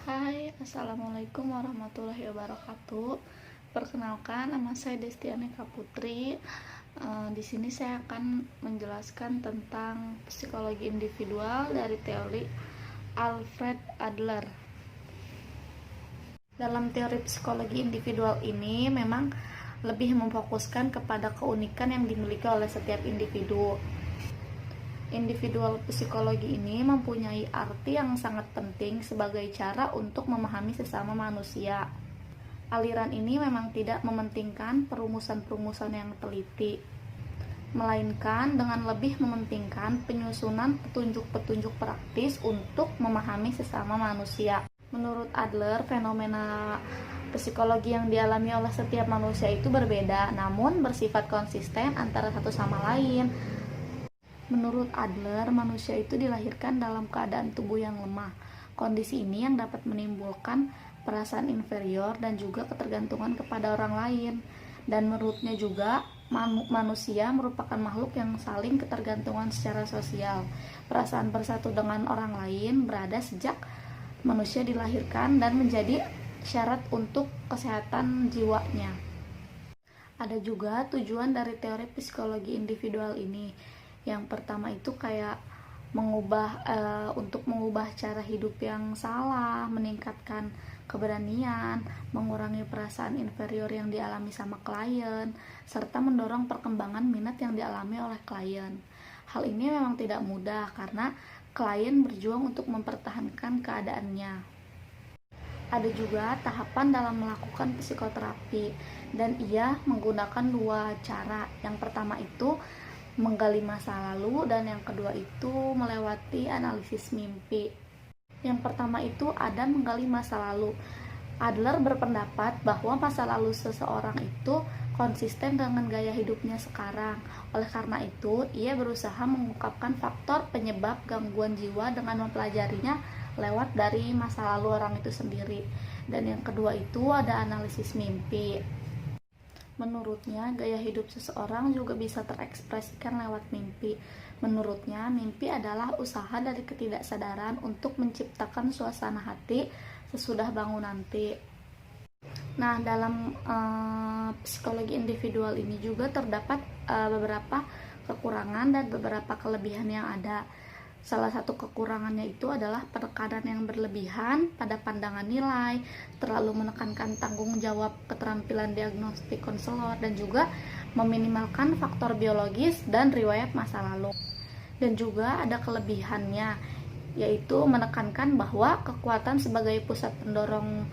Hai, assalamualaikum warahmatullahi wabarakatuh. Perkenalkan, nama saya Destianika Putri. Di sini saya akan menjelaskan tentang psikologi individual dari teori Alfred Adler. Dalam teori psikologi individual ini memang lebih memfokuskan kepada keunikan yang dimiliki oleh setiap individu. Individual psikologi ini mempunyai arti yang sangat penting sebagai cara untuk memahami sesama manusia. Aliran ini memang tidak mementingkan perumusan-perumusan yang teliti, melainkan dengan lebih mementingkan penyusunan petunjuk-petunjuk praktis untuk memahami sesama manusia. Menurut Adler, fenomena psikologi yang dialami oleh setiap manusia itu berbeda, namun bersifat konsisten antara satu sama lain. Menurut Adler, manusia itu dilahirkan dalam keadaan tubuh yang lemah. Kondisi ini yang dapat menimbulkan perasaan inferior dan juga ketergantungan kepada orang lain. Dan menurutnya juga, manusia merupakan makhluk yang saling ketergantungan secara sosial. Perasaan bersatu dengan orang lain berada sejak manusia dilahirkan dan menjadi syarat untuk kesehatan jiwanya. Ada juga tujuan dari teori psikologi individual ini. Yang pertama itu kayak untuk mengubah cara hidup yang salah, meningkatkan keberanian, mengurangi perasaan inferior yang dialami sama klien, serta mendorong perkembangan minat yang dialami oleh klien. Hal ini memang tidak mudah karena klien berjuang untuk mempertahankan keadaannya. Ada juga tahapan dalam melakukan psikoterapi, dan ia menggunakan dua cara. Yang pertama itu menggali masa lalu, dan yang kedua itu melewati analisis mimpi. Yang pertama itu ada menggali masa lalu. Adler berpendapat bahwa masa lalu seseorang itu konsisten dengan gaya hidupnya sekarang. Oleh karena itu, ia berusaha mengungkapkan faktor penyebab gangguan jiwa dengan mempelajarinya lewat dari masa lalu orang itu sendiri. Dan yang kedua itu ada analisis mimpi. Menurutnya, gaya hidup seseorang juga bisa terekspresikan lewat mimpi. Menurutnya, mimpi adalah usaha dari ketidaksadaran untuk menciptakan suasana hati sesudah bangun nanti. Nah, dalam psikologi individual ini juga terdapat beberapa kekurangan dan beberapa kelebihan yang ada. Salah satu kekurangannya itu adalah penekanan yang berlebihan pada pandangan nilai, terlalu menekankan tanggung jawab keterampilan diagnostik konselor, dan juga meminimalkan faktor biologis dan riwayat masa lalu. Dan juga ada kelebihannya, yaitu menekankan bahwa kekuatan sebagai pusat pendorong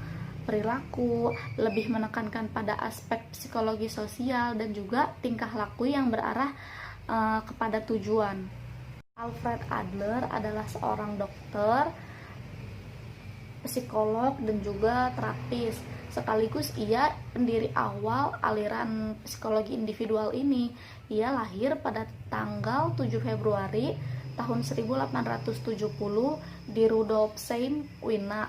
perilaku, lebih menekankan pada aspek psikologi sosial dan juga tingkah laku yang berarah kepada tujuan. Alfred Adler adalah seorang dokter, psikolog, dan juga terapis. Sekaligus ia pendiri awal aliran psikologi individual ini. Ia lahir pada tanggal 7 Februari tahun 1870 di Rudolfsheim, Wina.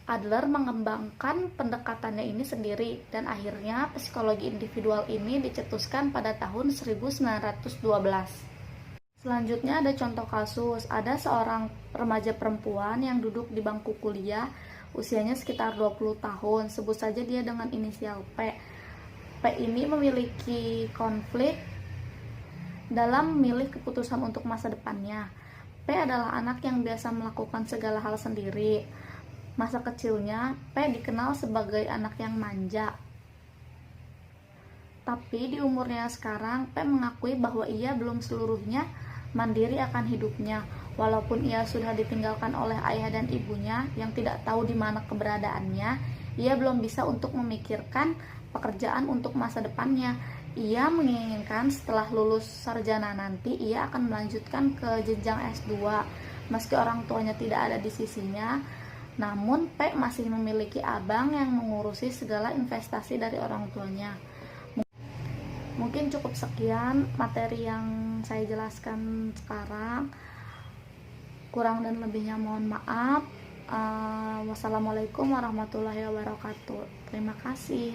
Adler mengembangkan pendekatannya ini sendiri, dan akhirnya psikologi individual ini dicetuskan pada tahun 1912. Selanjutnya ada contoh kasus, ada seorang remaja perempuan yang duduk di bangku kuliah, usianya sekitar 20 tahun, sebut saja dia dengan inisial P. P ini memiliki konflik dalam memilih keputusan untuk masa depannya. P adalah anak yang biasa melakukan segala hal sendiri. Masa kecilnya, P dikenal sebagai anak yang manja. Tapi di umurnya sekarang, P mengakui bahwa ia belum seluruhnya mandiri akan hidupnya. Walaupun ia sudah ditinggalkan oleh ayah dan ibunya yang tidak tahu di mana keberadaannya, ia belum bisa untuk memikirkan pekerjaan untuk masa depannya. Ia menginginkan setelah lulus sarjana nanti ia akan melanjutkan ke jenjang S2. Meski orang tuanya tidak ada di sisinya, namun P masih memiliki abang yang mengurusi segala investasi dari orang tuanya. Mungkin cukup sekian materi yang saya jelaskan sekarang. Kurang dan lebihnya mohon maaf. Wassalamualaikum warahmatullahi wabarakatuh. Terima kasih.